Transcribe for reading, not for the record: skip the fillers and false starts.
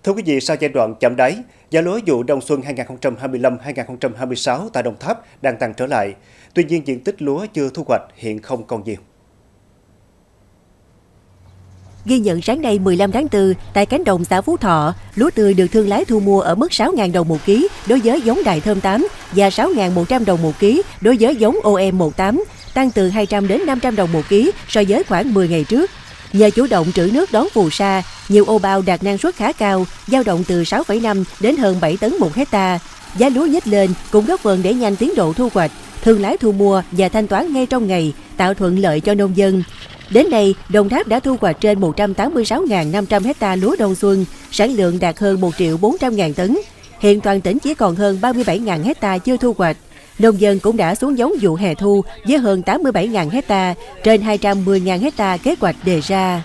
Thưa quý vị, sau giai đoạn chạm đáy, giá lúa vụ đông xuân 2025-2026 tại Đồng Tháp đang tăng trở lại. Tuy nhiên, diện tích lúa chưa thu hoạch hiện không còn nhiều. Ghi nhận sáng nay 15 tháng 4, tại cánh đồng xã Phú Thọ, lúa tươi được thương lái thu mua ở mức 6.000 đồng một ký đối với giống Đài Thơm 8 và 6.100 đồng một ký đối với giống OM18, tăng từ 200 đến 500 đồng một ký so với khoảng 10 ngày trước. Nhờ chủ động trữ nước đón phù sa, nhiều ô bao đạt năng suất khá cao, dao động từ 6,5 đến hơn 7 tấn một hecta. Giá lúa nhích lên cũng góp phần đẩy nhanh tiến độ thu hoạch, thương lái thu mua và thanh toán ngay trong ngày, tạo thuận lợi cho nông dân. Đến nay, Đồng Tháp đã thu hoạch trên 186.500 hecta lúa đông xuân, sản lượng đạt hơn 1.400.000 tấn. Hiện toàn tỉnh chỉ còn hơn 37.000 hecta chưa thu hoạch. Nông dân cũng đã xuống giống vụ hè thu với hơn 87.000 hecta, trên 210.000 hecta kế hoạch đề ra.